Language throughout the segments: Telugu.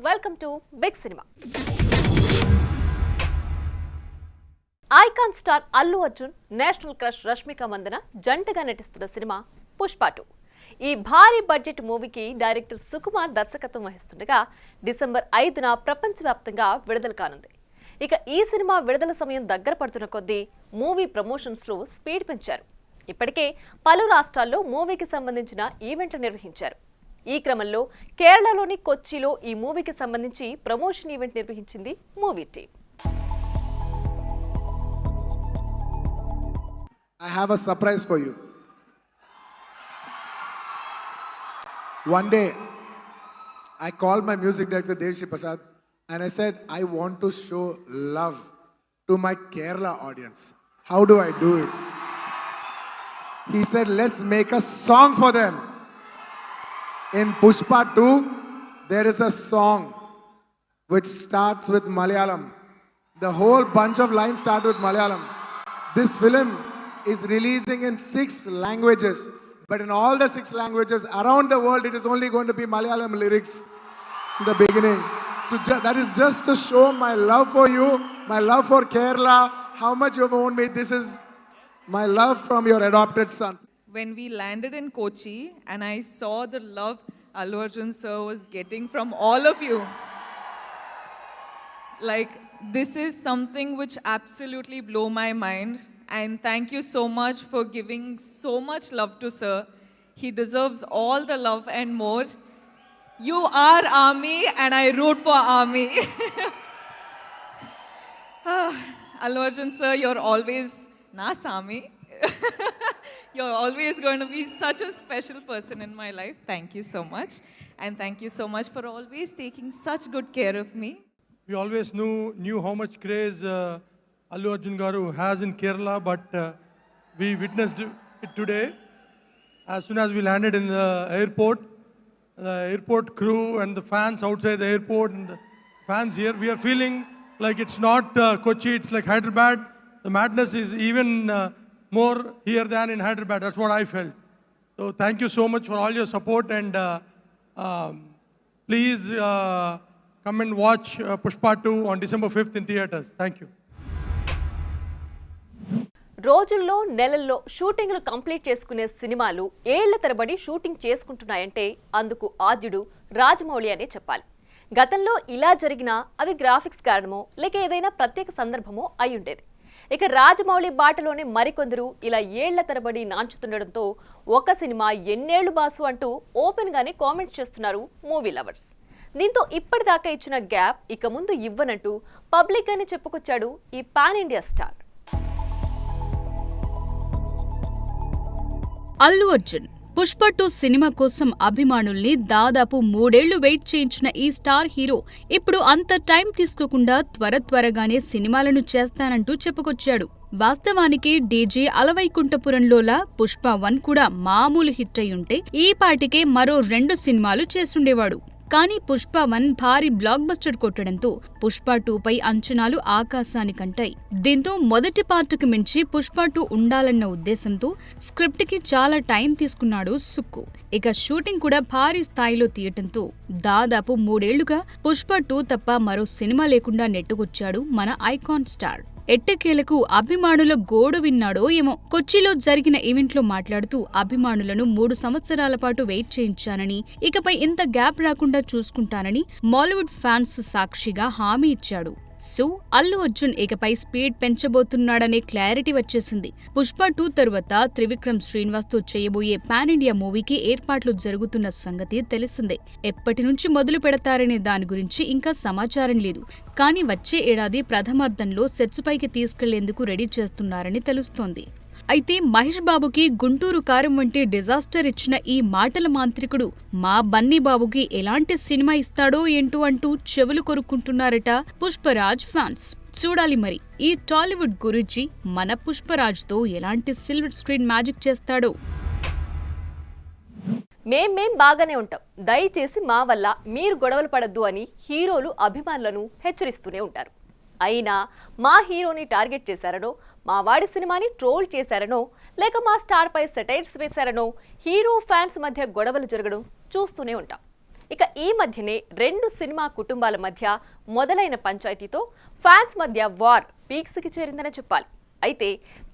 Welcome to big cinema. Icon star Allu Arjun, national crush Rashmika Mandanna జంటగా నటిస్తున్న సినిమా పుష్ప 2. ఈ భారీ బడ్జెట్ మూవీకి డైరెక్టర్ సుకుమార్ దర్శకత్వం వహిస్తుండగా డిసెంబర్ 5న ప్రపంచవ్యాప్తంగా విడుదల కానుంది. ఇక ఈ సినిమా విడుదల సమయం దగ్గర పడుతున్న కొద్దీ మూవీ ప్రమోషన్స్లో స్పీడ్ పెంచారు. ఇప్పటికే పలు రాష్ట్రాల్లో మూవీకి సంబంధించిన ఈవెంట్లు నిర్వహించారు. ఈ క్రమంలో కేరళలోని కొచ్చిలో ఈ మూవీకి సంబంధించి ప్రమోషన్ ఈవెంట్ నిర్వహించింది movie team. I have a surprise for you. One day, I called my music director Devshi Prasad and I said, I want to show love to my Kerala audience. How do I do it? He said, let's make a song for them. In Pushpa 2, there is a song which starts with Malayalam. The whole bunch of lines start with Malayalam. This film is releasing in 6 languages, but in all the 6 languages around the world, it is only going to be Malayalam lyrics in the beginning. That is just to show my love for you, my love for Kerala, how much you have owned me. This is my love from your adopted son. When we landed in Kochi and I saw the love Allu Arjun sir was getting from all of you, like, this is something which absolutely blew my mind. And thank you so much for giving so much love to sir. He deserves all the love and more. You are army and I root for army. Allu Arjun sir, you're always Nasami. You're always going to be such a special person in my life. Thank you so much. And thank you so much for always taking such good care of me. We always knew how much craze Allu Arjun Garu has in Kerala, but we witnessed it today. As soon as we landed in the airport crew and the fans outside the airport and the fans here, we are feeling like it's not Kochi, it's like Hyderabad. The madness is even more here than in Hyderabad. That's what I felt. So thank you so much for all your support, and please come and watch Pushpa 2 on December 5th in theaters. Thank you. రోజుల్లో నెలల్లో షూటింగ్లు కంప్లీట్ చేసుకునే సినిమాలు ఏళ్ల తరబడి షూటింగ్ చేసుకుంటున్నాయంటే అందుకు ఆద్యుడు రాజమౌళి అనే చెప్పాలి. గతంలో ఇలా జరిగినా అవి గ్రాఫిక్స్ కారణమో లేక ఏదైనా ప్రత్యేక సందర్భమో అయ్యుండేది. ఇక రాజమౌళి బాటలోనే మరికొందరు ఇలా ఏళ్ల తరబడి నాంచుతుండడంతో ఒక సినిమా ఎన్నేళ్లు బాసు అంటూ ఓపెన్ గానే కామెంట్ చేస్తున్నారు మూవీ లవర్స్. దీంతో ఇప్పటిదాకా ఇచ్చిన గ్యాప్ ఇక ముందు ఇవ్వనంటూ పబ్లిక్ గానే చెప్పుకొచ్చాడు ఈ pan India star. Allu Arjun Pushpa 2 cinema కోసం అభిమానుల్ని దాదాపు 3 ఏళ్లు వెయిట్ చేయించిన ఈ స్టార్ హీరో ఇప్పుడు అంత టైం తీసుకోకుండా త్వరగానే సినిమాలను చేస్తానంటూ చెప్పుకొచ్చాడు. వాస్తవానికి డీజే అలవైకుంఠపురంలోలా పుష్ప 1 కూడా మామూలు హిట్ అయ్యుంటే ఈ పాటికే మరో 2 సినిమాలు చేసుండేవాడు. కానీ పుష్ప 1 భారీ బ్లాక్ బస్టర్ కొట్టడంతో పుష్ప 2 పై అంచనాలు ఆకాశానికంటాయి. దీంతో మొదటి పార్టుకు మించి పుష్ప 2 ఉండాలన్న ఉద్దేశంతో స్క్రిప్ట్ కి చాలా టైం తీసుకున్నాడు సుక్కు. ఇక షూటింగ్ కూడా భారీ స్థాయిలో తీయటంతో దాదాపు 3 ఏళ్లుగా పుష్ప 2 తప్ప మరో సినిమా లేకుండా నెట్టుకొచ్చాడు మన ఐకాన్ స్టార్. ఎట్టకేలకు అభిమానుల గోడు విన్నాడో ఏమో. కొచ్చిలో జరిగిన ఈవెంట్లో మాట్లాడుతూ అభిమానులను 3 సంవత్సరాల పాటు వెయిట్ చేయించానని, ఇకపై ఇంత గ్యాప్ రాకుండా చూసుకుంటానని మాలీవుడ్ ఫ్యాన్స్ సాక్షిగా హామీ ఇచ్చాడు. సో అల్లు అర్జున్ ఇకపై స్పీడ్ పెంచబోతున్నాడనే క్లారిటీ వచ్చేసింది. పుష్ప 2 తరువాత త్రివిక్రమ్ శ్రీనివాస్ తో చేయబోయే పాన్ ఇండియా మూవీకి ఏర్పాట్లు జరుగుతున్న సంగతి తెలిసిందే. ఎప్పటి నుంచి మొదలు పెడతారనే దాని గురించి ఇంకా సమాచారం లేదు. కానీ వచ్చే ఏడాది ప్రథమార్థంలో సెట్స్ పైకి తీసుకెళ్లేందుకు రెడీ చేస్తున్నారని తెలుస్తోంది. అయితే మహేష్ బాబుకి గుంటూరు కారం వంటి డిజాస్టర్ ఇచ్చిన ఈ మాటల మాంత్రికుడు మా బన్నీ బాబుకి ఎలాంటి సినిమా ఇస్తాడో ఏంటో అంటూ చెవులు కొరుక్కుంటున్నారట పుష్పరాజ్ ఫ్యాన్స్. చూడాలి మరి ఈ టాలీవుడ్ గురించి మన పుష్పరాజ్తో ఎలాంటి సిల్వర్ స్క్రీన్ మ్యాజిక్ చేస్తాడో. మేం బాగానే ఉంటాం, దయచేసి మా వల్ల మీరు గొడవలు పడద్దు అని హీరోలు అభిమానులను హెచ్చరిస్తూనే ఉంటారు. అయినా మా హీరోని టార్గెట్ చేశారనో, మా వాడి సినిమాని ట్రోల్ చేశారనో, లేక మా స్టార్ పై సెటైర్స్ వేశారనో హీరో ఫ్యాన్స్ మధ్య గొడవలు జరగడం చూస్తూనే ఉంటాం. ఇక ఈ మధ్యనే 2 సినిమా కుటుంబాల మధ్య మొదలైన పంచాయతీతో ఫ్యాన్స్ మధ్య వార్ పీక్స్కి చేరిందని చెప్పాలి. అయితే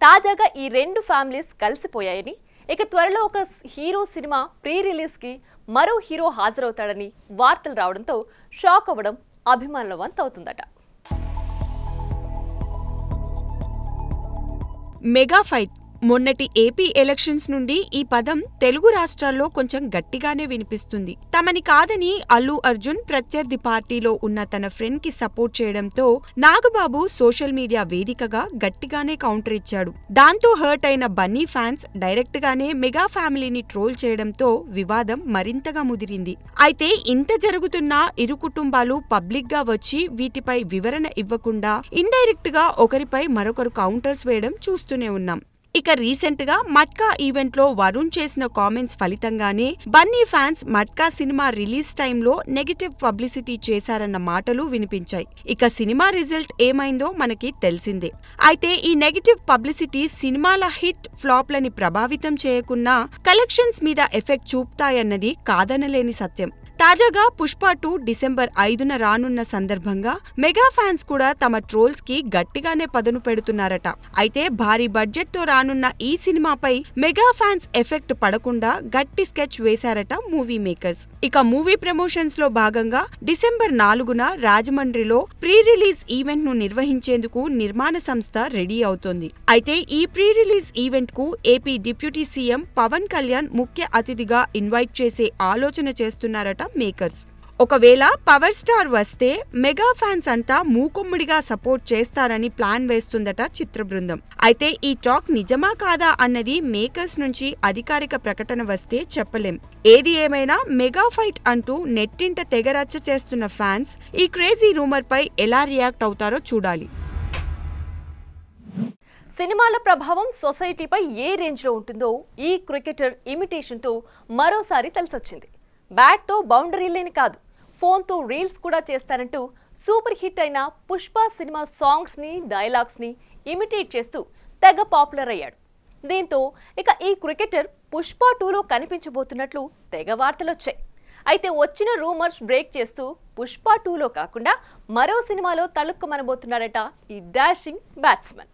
తాజాగా ఈ 2 ఫ్యామిలీస్ కలిసిపోయాయని, ఇక త్వరలో ఒక హీరో సినిమా ప్రీ రిలీజ్కి మరో హీరో హాజరవుతాడని వార్తలు రావడంతో షాక్ అవ్వడం అభిమానుల వంతు అవుతుందట. Mega fight. మొన్నటి ఏపీ ఎలక్షన్స్ నుండి ఈ పదం తెలుగు రాష్ట్రాల్లో కొంచెం గట్టిగానే వినిపిస్తుంది. తమని కాదని అల్లు అర్జున్ ప్రత్యర్థి పార్టీలో ఉన్న తన ఫ్రెండ్ కి సపోర్ట్ చేయడంతో నాగబాబు సోషల్ మీడియా వేదికగా గట్టిగానే కౌంటర్ ఇచ్చాడు. దాంతో హర్ట్ అయిన బన్నీ ఫ్యాన్స్ డైరెక్ట్ గానే మెగా ఫ్యామిలీని ట్రోల్ చేయడంతో వివాదం మరింతగా ముదిరింది. అయితే ఇంత జరుగుతున్నా ఇరు కుటుంబాలు పబ్లిక్ గా వచ్చి వీటిపై వివరణ ఇవ్వకుండా ఇండైరెక్ట్ గా ఒకరిపై మరొకరు కౌంటర్స్ వేయడం చూస్తూనే ఉన్నాం. ఇక రీసెంట్ గా మట్కా ఈవెంట్ లో వరుణ్ చేసిన కామెంట్స్ ఫలితంగానే Bunny fans Matka cinema release టైంలో నెగటివ్ పబ్లిసిటీ చేశారన్న మాటలు వినిపించాయి. ఇక సినిమా రిజల్ట్ ఏమైందో మనకి తెలిసిందే. అయితే ఈ నెగటివ్ పబ్లిసిటీ సినిమాల హిట్ ఫ్లాప్లని ప్రభావితం చేయకున్నా కలెక్షన్స్ మీద ఎఫెక్ట్ చూపుతాయన్నది కాదనలేని సత్యం. తాజాగా పుష్ప 2 డిసెంబర్ 5న రానున్న సందర్భంగా మెగా ఫ్యాన్స్ కూడా తమ ట్రోల్స్ కి గట్టిగానే పదును పెడుతున్నారట. అయితే భారీ బడ్జెట్ తో రానున్న ఈ సినిమాపై మెగా ఫ్యాన్స్ ఎఫెక్ట్ పడకుండా గట్టి స్కెచ్ వేశారట మూవీ మేకర్స్. ఇక మూవీ ప్రమోషన్స్ లో భాగంగా డిసెంబర్ 4న రాజమండ్రిలో ప్రీ రిలీజ్ ఈవెంట్ ను నిర్వహించేందుకు నిర్మాణ సంస్థ రెడీ అవుతోంది. అయితే ఈ ప్రీ రిలీజ్ ఈవెంట్ కు AP deputy CM Pawan Kalyan ముఖ్య అతిథిగా ఇన్వైట్ చేసే ఆలోచన చేస్తున్నారట మేకర్స్. ఒకవేళ పవర్ స్టార్ వస్తే మెగా ఫ్యాన్స్ అంతా మూకుమ్ముడిగా సపోర్ట్ చేస్తారని ప్లాన్ వేస్తుందట చిత్ర బృందం. అయితే ఈ టాక్ నిజమా కాదా అన్నది మేకర్స్ నుంచి అధికారిక ప్రకటన వస్తే చెప్పలేం. ఏది ఏమైనా మెగా ఫైట్ అంటూ నెట్టింట తెగరచ్చ చేస్తున్న ఫ్యాన్స్ ఈ క్రేజీ రూమర్ పై ఎలా రియాక్ట్ అవుతారో చూడాలి. సినిమాల ప్రభావం సొసైటీపై ఏ రేంజ్లో ఉంటుందో ఈ క్రికెటర్ ఇమిటేషన్తో మరోసారి తెలిసొచ్చింది. బ్యాట్తో బౌండరీలేని కాదు, ఫోన్తో రీల్స్ కూడా చేస్తానంటూ సూపర్ హిట్ అయిన పుష్ప సినిమా సాంగ్స్ని, డైలాగ్స్ని ఇమిటేట్ చేస్తూ తెగ పాపులర్ అయ్యాడు. దీంతో ఇక ఈ క్రికెటర్ పుష్ప 2లో కనిపించబోతున్నట్లు తెగ వార్తలొచ్చాయి. అయితే వచ్చిన రూమర్స్ బ్రేక్ చేస్తూ పుష్ప 2లో కాకుండా మరో సినిమాలో తళుక్కుమనబోతున్నాడట ఈ డాషింగ్ బ్యాట్స్మెన్.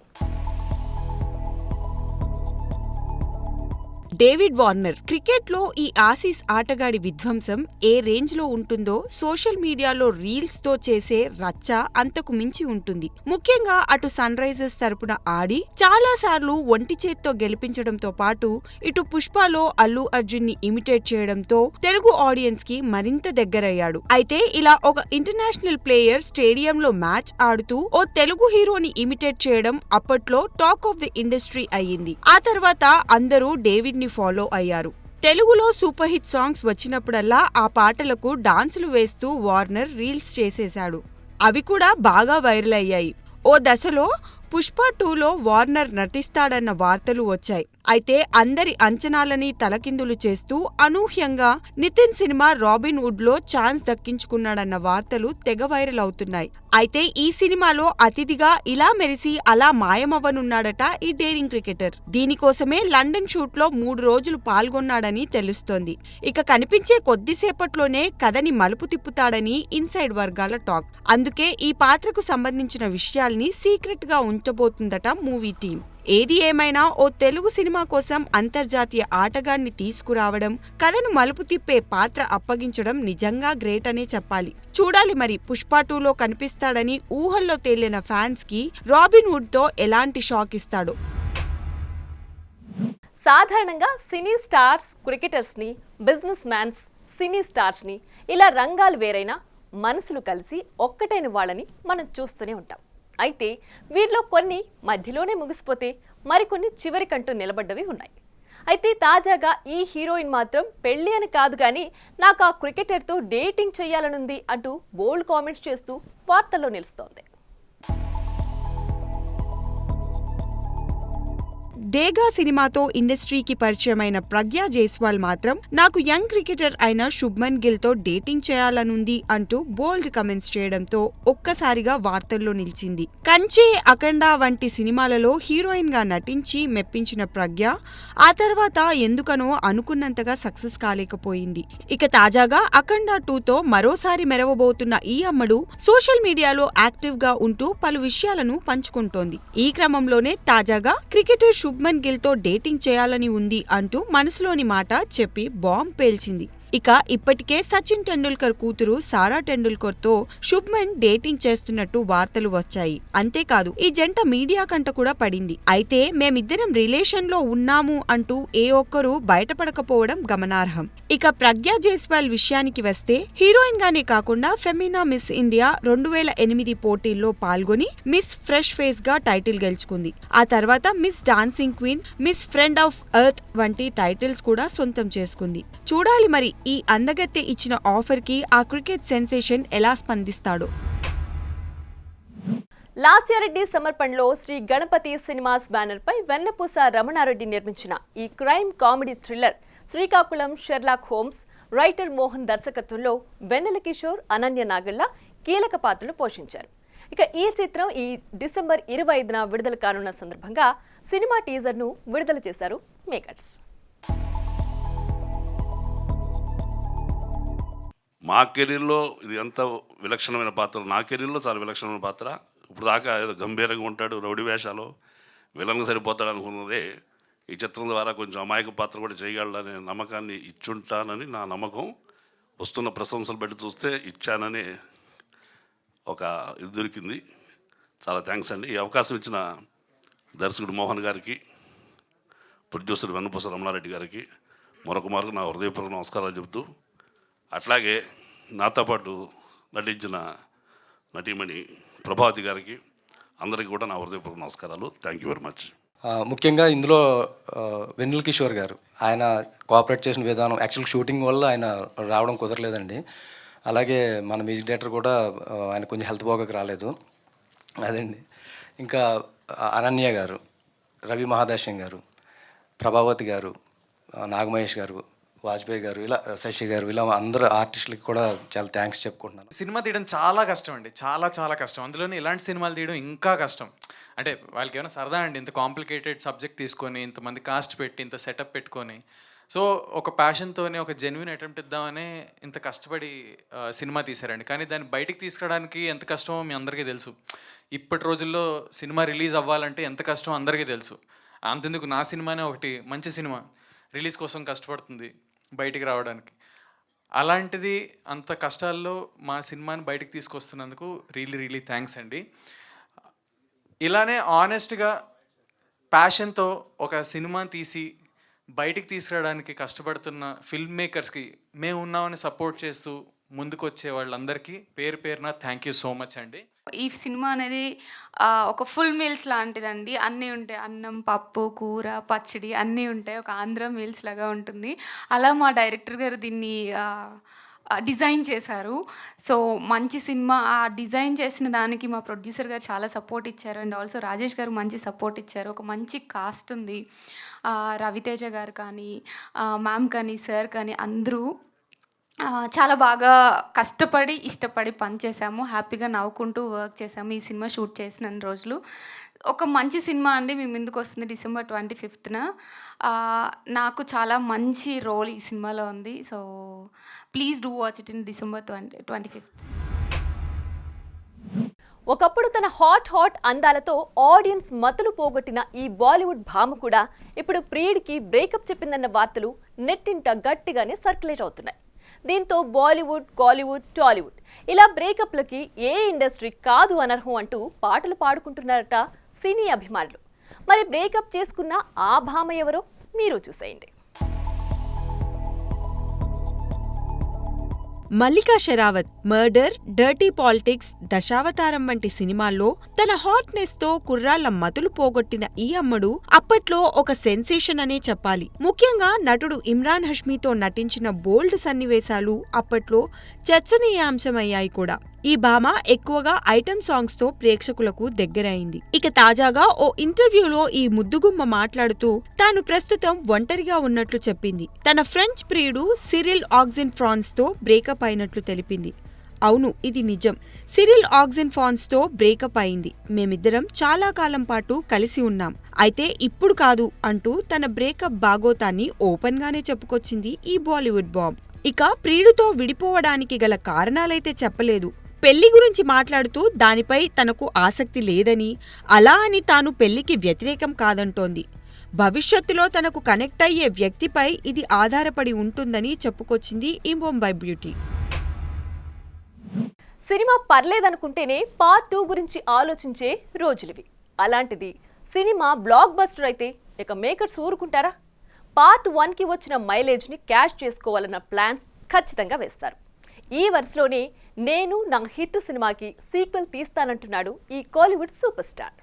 David Warner. క్రికెట్లో ఈ ఆసీస్ ఆటగాడి విధ్వంసం ఏ రేంజ్ లో ఉంటుందో సోషల్ మీడియాలో రీల్స్ తో చేసే రచ్చ అంతకు మించి ఉంటుంది. ముఖ్యంగా అటు సన్ రైజర్స్ తరపున ఆడి చాలా సార్లు ఒంటి చేత్తో గెలిపించడంతో పాటు ఇటు పుష్పలో అల్లు అర్జున్ ని ఇమిటేట్ చేయడంతో తెలుగు ఆడియన్స్ కి మరింత దగ్గరయ్యాడు. అయితే ఇలా ఒక ఇంటర్నేషనల్ ప్లేయర్ స్టేడియంలో మ్యాచ్ ఆడుతూ ఓ తెలుగు హీరోని ఇమిటేట్ చేయడం అప్పట్లో టాక్ ఆఫ్ ది ఇండస్ట్రీ అయ్యింది. ఆ తర్వాత అందరూ డేవిడ్ ని ఫాలో అయ్యారు. తెలుగులో సూపర్ హిట్ సాంగ్స్ వచ్చినప్పుడల్లా ఆ పాటలకు డాన్సులు వేస్తూ వార్నర్ రీల్స్ చేసేశాడు. అవి కూడా బాగా వైరల్ అయ్యాయి. ఓ దశలో పుష్ప 2లో వార్నర్ నటిస్తాడన్న వార్తలు వచ్చాయి. అయితే అందరి అంచనాలని తలకిందులు చేస్తూ అనూహ్యంగా నితిన్ సినిమా రాబిన్ వుడ్ లో ఛాన్స్ దక్కించుకున్నాడన్న వార్తలు తెగ వైరల్ అవుతున్నాయి. అయితే ఈ సినిమాలో అతిథిగా ఇలా మెరిసి అలా మాయమవ్వనున్నాడట ఈ డేరింగ్ క్రికెటర్. దీనికోసమే లండన్ షూట్ లో 3 రోజులు పాల్గొన్నాడని తెలుస్తోంది. ఇక కనిపించే కొద్దిసేపట్లోనే కథని మలుపు తిప్పుతాడని ఇన్సైడ్ వర్గాల టాక్. అందుకే ఈ పాత్రకు సంబంధించిన విషయాల్ని సీక్రెట్ గా ఉంచబోతుందట మూవీ టీం. ఏది ఏమైనా ఓ తెలుగు సినిమా కోసం అంతర్జాతీయ ఆటగాడిని తీసుకురావడం, కథను మలుపు తిప్పే పాత్ర అప్పగించడం నిజంగా గ్రేట్ అనే చెప్పాలి. చూడాలి మరి పుష్ప 2లో కనిపిస్తాడని ఊహల్లో తేలిన ఫ్యాన్స్ కి రాబిన్ వుడ్ తో ఎలాంటి షాక్ ఇస్తాడో. సాధారణంగా సినీ స్టార్స్ క్రికెటర్స్ని, బిజినెస్ మ్యాన్స్ సినీ స్టార్స్ని ఇలా రంగాలు వేరైనా మనసులు కలిసి ఒక్కటైన వాళ్ళని మనం చూస్తూనే ఉంటాం. అయితే వీరిలో కొన్ని మధ్యలోనే ముగిసిపోతే మరికొన్ని చివరికంటూ నిలబడ్డవి ఉన్నాయి. అయితే తాజాగా ఈ హీరోయిన్ మాత్రం పెళ్లి అని కాదు కానీ నాకు ఆ క్రికెటర్తో డేటింగ్ చేయాలనుంది అంటూ బోల్డ్ కామెంట్స్ చేస్తూ వార్తల్లో నిలుస్తోంది. దేగా సినిమాతో ఇండస్ట్రీకి పరిచయమైన ప్రజ్ఞా జైస్వాల్ మాత్రం నాకు యంగ్ క్రికెటర్ అయిన శుభ్మన్ గిల్ తో డేటింగ్ చేయాలనుంది అంటూ బోల్డ్ కమెంట్స్ చేయడంతో ఒక్కసారిగా వార్తల్లో నిలిచింది. కంచే, అఖండ వంటి సినిమాలలో హీరోయిన్ గా నటించి మెప్పించిన ప్రజ్ఞ ఆ తర్వాత ఎందుకనో అనుకున్నంతగా సక్సెస్ కాలేకపోయింది. ఇక తాజాగా అఖండ 2తో మరోసారి మెరవబోతున్న ఈ అమ్మడు సోషల్ మీడియాలో యాక్టివ్ గా ఉంటూ పలు విషయాలను పంచుకుంటోంది. ఈ క్రమంలోనే తాజాగా క్రికెటర్ శుభ్మన్ గిల్ తో డేటింగ్ చేయాలని ఉంది అంటూ మనసులోని మాట చెప్పి బాంబ్ పేల్చింది. ఇక ఇప్పటికే సచిన్ టెండూల్కర్ కూతురు సారా టెండూల్కర్ తో శుభ్మన్ డేటింగ్ చేస్తున్నట్టు వార్తలు వచ్చాయి. అంతేకాదు ఈ జంట మీడియా కంట కూడా పడింది. అయితే మేమిద్దరం రిలేషన్ లో ఉన్నాము అంటూ ఏ ఒక్కరూ బయటపడకపోవడం గమనార్హం. ఇక ప్రజ్ఞా జైస్వాల్ విషయానికి వస్తే హీరోయిన్ గానే కాకుండా ఫెమినా మిస్ ఇండియా 2008 పోటీల్లో పాల్గొని మిస్ ఫ్రెష్ ఫేస్ గా టైటిల్ గెలుచుకుంది. ఆ తర్వాత miss dancing queen, miss friend of earth వంటి టైటిల్స్ కూడా సొంతం చేసుకుంది. చూడాలి మరి ఈ అందగత్తె ఇచ్చిన ఆఫర్ కి ఆ క్రికెట్ సెన్సేషన్ ఎలా స్పందిస్తాడో. లాస్యారెడ్డి సమర్పణలో శ్రీ గణపతి సినిమాస్ బ్యానర్ పై వెన్నపూస రమణారెడ్డి నిర్మించిన ఈ crime comedy thriller Srikakulam Sherlock Holmes writer Mohan దర్శకత్వంలో వెన్నెల కిషోర్, అనన్య నాగళ్ళ కీలక పాత్రలు పోషించారు. ఇక ఈ చిత్రం ఈ డిసెంబర్ 25న విడుదల కానున్న సందర్భంగా సినిమా టీజర్ను విడుదల చేశారు మేకర్స్. మా కెరీర్లో ఇది ఎంత విలక్షణమైన పాత్ర, నా కెరీర్లో చాలా విలక్షణమైన పాత్ర. ఇప్పుడు దాకా ఏదో గంభీరంగా ఉంటాడు, రౌడీ వేషాలు, విలన్గా సరిపోతాడు అనుకున్నదే ఈ చిత్రం ద్వారా కొంచెం అమాయక పాత్ర కూడా చేయగలడనే నమ్మకాన్ని ఇచ్చుంటానని నా నమ్మకం. వస్తున్న ప్రశంసలు బట్టి చూస్తే ఇచ్చానని ఒక ఇది దొరికింది. చాలా థ్యాంక్స్ అండి. ఈ అవకాశం ఇచ్చిన దర్శకుడు మోహన్ గారికి, ప్రొడ్యూసర్ వెన్నపూస రమణారెడ్డి గారికి మరొక మార్గం నా హృదయపూర్వక నమస్కారాలు చెబుతూ, అట్లాగే నాతో పాటు నటించిన నటీమణి ప్రభావతి గారికి అందరికీ కూడా నా హృదయపూర్వక నమస్కారాలు. Thank you very much. ముఖ్యంగా ఇందులో వెన్నెల కిషోర్ గారు ఆయన కోఆపరేట్ చేసిన విధానం, యాక్చువల్ షూటింగ్ వల్ల ఆయన రావడం కుదరలేదండి. అలాగే మన మ్యూజిక్ డైరెక్టర్ కూడా ఆయన కొంచెం హెల్త్ బాగోక రాలేదు అదండి. ఇంకా అనన్య గారు, రవి మహాదాశం గారు, ప్రభావతి గారు, నాగమహేష్ గారు, వాజ్పేయి గారు, ఇలా శశి గారు, ఇలా అందరు ఆర్టిస్టులకి కూడా చాలా థ్యాంక్స్ చెప్పుకుంటున్నాను. సినిమా తీయడం చాలా కష్టం అండి, చాలా కష్టం. అందులోనే ఇలాంటి సినిమాలు తీయడం ఇంకా కష్టం. అంటే వాళ్ళకి ఏమైనా సరదా అండి, ఇంత కాంప్లికేటెడ్ సబ్జెక్ట్ తీసుకొని ఇంతమంది కాస్ట్ పెట్టి ఇంత సెటప్ పెట్టుకొని, సో ఒక ప్యాషన్తోనే ఒక జెన్యున్ అటెంప్ట్ ఇద్దామని ఇంత కష్టపడి సినిమా తీశారండి. కానీ దాన్ని బయటికి తీసుకురావడానికి ఎంత కష్టమో మీ అందరికీ తెలుసు. ఇప్పటి రోజుల్లో సినిమా రిలీజ్ అవ్వాలంటే ఎంత కష్టమో అందరికీ తెలుసు. అంతెందుకు నా సినిమానే ఒకటి మంచి సినిమా రిలీజ్ కోసం కష్టపడుతుంది బయటికి రావడానికి. అలాంటిది అంత కష్టాల్లో మా సినిమాని బయటికి తీసుకొస్తున్నందుకు రియలీ థ్యాంక్స్ అండి. ఇలానే ఆనెస్ట్గా ప్యాషన్తో ఒక సినిమా తీసి బయటికి తీసుకురావడానికి కష్టపడుతున్న ఫిల్మ్ మేకర్స్కి మేము ఉన్నామని సపోర్ట్ చేస్తూ ముందుకు వచ్చే వాళ్ళందరికీ పేరున థ్యాంక్ యూ సో మచ్ అండి. ఈ సినిమా అనేది ఒక ఫుల్ మీల్స్ లాంటిదండి. అన్నీ ఉంటాయి, అన్నం, పప్పు, కూర, పచ్చడి అన్నీ ఉంటాయి. ఒక ఆంధ్ర మీల్స్ లాగా ఉంటుంది. అలా మా డైరెక్టర్ గారు దీన్ని డిజైన్ చేశారు. సో మంచి సినిమా. ఆ డిజైన్ చేసిన దానికి మా ప్రొడ్యూసర్ గారు చాలా సపోర్ట్ ఇచ్చారు. అండ్ ఆల్సో రాజేష్ గారు మంచి సపోర్ట్ ఇచ్చారు. ఒక మంచి కాస్ట్ ఉంది. రవితేజ గారు కానీ, మ్యామ్ కానీ, సార్ కానీ అందరూ చాలా బాగా కష్టపడి ఇష్టపడి పనిచేసాము. హ్యాపీగా నవ్వుకుంటూ వర్క్ చేసాము ఈ సినిమా షూట్ చేసిన రోజులు. ఒక మంచి సినిమా అండి మీ ముందుకు వస్తుంది డిసెంబర్ 25న. నాకు చాలా మంచి రోల్ ఈ సినిమాలో ఉంది. So please do watch it in December 25th. ఒకప్పుడు తన హాట్ అందాలతో ఆడియన్స్ మతులు పోగొట్టిన ఈ బాలీవుడ్ భామ కూడా ఇప్పుడు ప్రియుడికి బ్రేకప్ చెప్పిందన్న వార్తలు నెట్టింట గట్టిగానే సర్క్యులేట్ అవుతున్నాయి. దీంతో బాలీవుడ్, కాలీవుడ్, టాలీవుడ్ ఇలా బ్రేకప్లకి ఏ ఇండస్ట్రీ కాదు అనర్హం అంటూ పాటలు పాడుకుంటున్నారట సినీ అభిమానులు. మరి బ్రేకప్ చేసుకున్న ఆ భామ ఎవరో మీరు చూసేయండి. Mallika Sherawat murder, dirty politics, Dasavatharam వంటి సినిమాల్లో తన హాట్నెస్ తో కుర్రాళ్ల మతులు పోగొట్టిన ఈ అమ్మడు అప్పట్లో ఒక సెన్సేషన్ అనే చెప్పాలి. ముఖ్యంగా నటుడు ఇమ్రాన్ హష్మీతో నటించిన బోల్డ్ సన్నివేశాలు అప్పట్లో చర్చనీయాంశమయ్యాయి కూడా. ఈ భామ ఎక్కువగా ఐటమ్ సాంగ్స్ తో ప్రేక్షకులకు దగ్గరైంది. ఇక తాజాగా ఓ ఇంటర్వ్యూలో ఈ ముద్దుగుమ్మ మాట్లాడుతూ తాను ప్రస్తుతం ఒంటరిగా ఉన్నట్లు చెప్పింది. తన ఫ్రెంచ్ ప్రియుడు సిరిల్ ఆక్సిన్ ఫ్రాన్స్ తో బ్రేకప్ అయినట్లు తెలిపింది. అవును, ఇది నిజం. సిరిల్ ఆక్సిన్ ఫాన్స్ తో బ్రేకప్ అయింది. మేమిద్దరం చాలా కాలం పాటు కలిసి ఉన్నాం. అయితే ఇప్పుడు కాదు అంటూ తన బ్రేకప్ బాగోతాన్ని ఓపెన్ గానే చెప్పుకొచ్చింది ఈ బాలీవుడ్ బాంబ్. ఇక ప్రియుడితో విడిపోవడానికి గల కారణాలైతే చెప్పలేదు. పెళ్లి గురించి మాట్లాడుతూ దానిపై తనకు ఆసక్తి లేదని, అలా అని తాను పెళ్లికి వ్యతిరేకం కాదంటోంది. భవిష్యత్తులో తనకు కనెక్ట్ అయ్యే వ్యక్తిపై ఇది ఆధారపడి ఉంటుందని చెప్పుకొచ్చింది ఈ ముంబై బ్యూటీ. సినిమా పర్లేదనుకుంటేనే పార్ట్ 2 గురించి ఆలోచించే రోజులివి. అలాంటిది సినిమా బ్లాక్ బస్టర్ అయితే ఇక మేకర్స్ ఊరుకుంటారా? పార్ట్ 1కి వచ్చిన మైలేజ్ని క్యాష్ చేసుకోవాలన్న ప్లాన్స్ ఖచ్చితంగా వేస్తారు. ఈ వరుసలోనే నేను నా హిట్ సినిమాకి సీక్వెల్ తీస్తానంటున్నాడు ఈ Kollywood super star.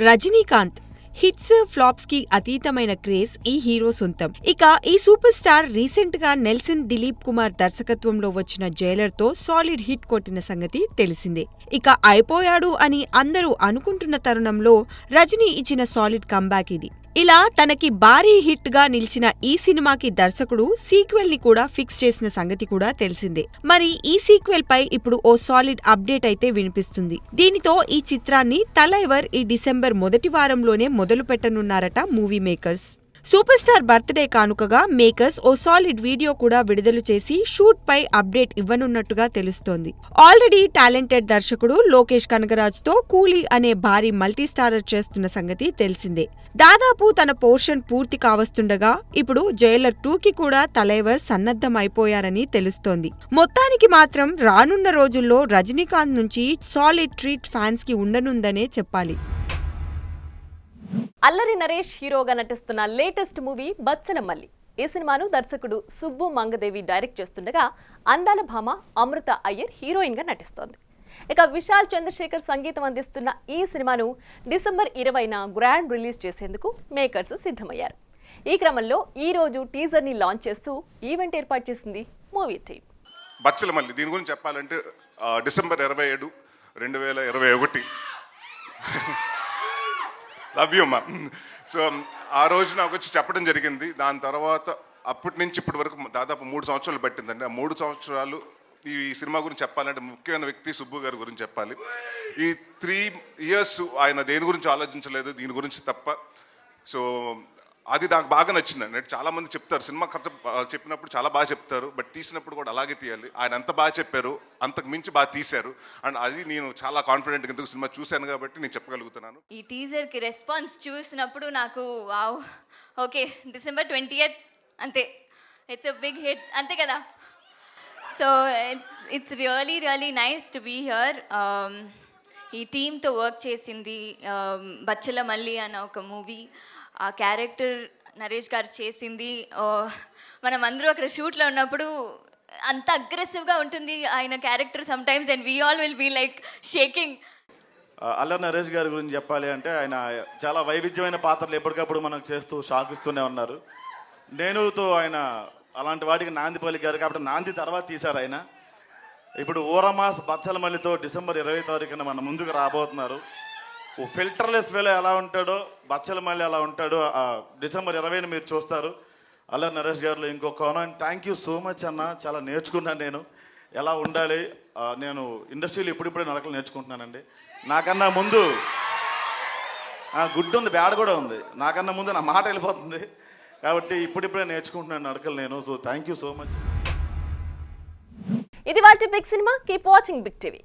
Rajinikanth. Hits flops కి అతీతమైన క్రేజ్ ఈ హీరో సొంతం. ఇక ఈ సూపర్ స్టార్ రీసెంట్ గా నెల్సన్ దిలీప్ కుమార్ దర్శకత్వంలో వచ్చిన జైలర్ తో సాలిడ్ హిట్ కొట్టిన సంగతి తెలిసిందే. ఇక అయిపోయాడు అని అందరూ అనుకుంటున్న తరుణంలో రజనీ ఇచ్చిన సాలిడ్ కంబ్యాక్ ఇది. ఇలా తనకి భారీ హిట్ గా నిలిచిన ఈ సినిమాకి దర్శకుడు సీక్వెల్ ని కూడా ఫిక్స్ చేసిన సంగతి కూడా తెలిసిందే. మరి ఈ సీక్వెల్ పై ఇప్పుడు ఓ సాలిడ్ అప్డేట్ అయితే వినిపిస్తుంది. దీనితో ఈ చిత్రాన్ని తలైవర్ ఈ డిసెంబర్ మొదటి వారంలోనే మొదలు పెట్టనున్నారట movie makers. Super star birthday కానుకగా మేకర్స్ ఓ సాలిడ్ వీడియో కూడా విడుదల చేసి షూట్ పై అప్డేట్ ఇవ్వనున్నట్టుగా తెలుస్తోంది. ఆల్రెడీ టాలెంటెడ్ దర్శకుడు లోకేష్ కనగరాజ్ తో కూలీ అనే భారీ మల్టీస్టారర్ చేస్తున్న సంగతి తెలిసిందే. దాదాపు తన పోర్షన్ పూర్తి కావస్తుండగా ఇప్పుడు జైలర్ 2కి కూడా తలైవర్ సన్నద్ధం అయిపోయారని తెలుస్తోంది. మొత్తానికి మాత్రం రానున్న రోజుల్లో రజనీకాంత్ నుంచి సాలిడ్ ట్రీట్ ఫ్యాన్స్ కి ఉండనుందనే చెప్పాలి. అల్లరి నరేష్ హీరోగా నటిస్తున్న లేటెస్ట్ మూవీ బచ్చల మల్లి. ఈ సినిమాను దర్శకుడు సుబ్బు మంగదేవి డైరెక్ట్ చేస్తుండగా అందాల భామ అమృత అయ్యర్ హీరోయిన్ గా నటిస్తోంది. ఇక విశాల్ చంద్రశేఖర్ సంగీతం అందిస్తున్న ఈ సినిమాను డిసెంబర్ 20న గ్రాండ్ రిలీజ్ చేసేందుకు మేకర్స్ సిద్ధమయ్యారు. ఈ క్రమంలో ఈ రోజు టీజర్ ని లాంచ్ చేస్తూ ఈవెంట్ ఏర్పాటు చేసింది మూవీ టీమ్. బచ్చల మల్లి దీని గురించి చెప్పాలంటే డిసెంబర్ 27, 2021 లవ్ యూ మా. సో ఆ రోజు నాకు వచ్చి చెప్పడం జరిగింది. దాని తర్వాత అప్పటి నుంచి ఇప్పటి వరకు దాదాపు 3 సంవత్సరాలు పట్టిందండి. ఆ 3 సంవత్సరాలు ఈ సినిమా గురించి చెప్పాలంటే ముఖ్యమైన వ్యక్తి సుబ్బు గారి గురించి చెప్పాలి. ఈ 3 years ఆయన దేని గురించి ఆలోచించలేదు, దీని గురించి తప్ప. సో అది నాకు బాగా నచ్చిందండి. చాలామంది చెప్తారు సినిమా కథ చెప్పినప్పుడు చాలా బాగా చెప్తారు, బట్ తీసినప్పుడు కూడా అలాగే తీయాలి. ఆయన ఎంత బాగా చెప్పారు అంతకు మించి బాగా తీశారు. అండ్ అది నేను చాలా కాన్ఫిడెంట్ ఎందుకు సినిమా చూశాను కాబట్టి నేను చెప్పగలుగుతున్నాను. ఈ టీజర్కి రెస్పాన్స్ చూసినప్పుడు నాకు వావ్, ఓకే డిసెంబర్ 20th అంతే, ఇట్స్ అ బిగ్ హిట్ అంతే కదా. So it's really nice to be here. ఈ టీమ్తో వర్క్ చేసింది బచ్చల మల్లి అన్న ఒక మూవీ. ఆ క్యారెక్టర్ నరేష్ గారు చేసింది. మనం అందరూ అక్కడ షూట్లో ఉన్నప్పుడు అంత అగ్రెసివ్గా ఉంటుంది ఆయన character sometimes, and we all will be like shaking. Allari Naresh గారి గురించి చెప్పాలి అంటే ఆయన చాలా వైవిధ్యమైన పాత్రలు ఎప్పటికప్పుడు మనకు చేస్తూ షాక్ ఇస్తూనే ఉన్నారు. నేనుతో ఆయన అలాంటి వాటికి నాంది పలికారు కాబట్టి నాంది తర్వాత తీశారు ఆయన. ఇప్పుడు ఊరమాస్ బచ్చల మల్లితో డిసెంబర్ 20 తారీఖున మన ముందుకు రాబోతున్నారు. ఓ ఫిల్టర్లెస్ వేలో ఎలా ఉంటాడో బచ్చల మల్లి అలా ఉంటాడో డిసెంబర్ 20ని మీరు చూస్తారు. అల్లరి నరేష్ గారిలో ఇంకో కోణం. థ్యాంక్ యూ సో మచ్ అన్న, చాలా నేర్చుకున్నాను నేను ఎలా ఉండాలి. నేను ఇండస్ట్రీలో ఇప్పుడిప్పుడే నడకలు నేర్చుకుంటున్నానండి. నాకన్నా ముందు గుడ్ ఉంది, బ్యాడ్ కూడా ఉంది. నాకన్నా ముందు నా మాట వెళ్ళిపోతుంది కాబట్టి ఇప్పుడిప్పుడే నేర్చుకుంటున్నాను నడకలు నేను. So thank you so much. ఇది వాటి big cinema. Keep watching big TV.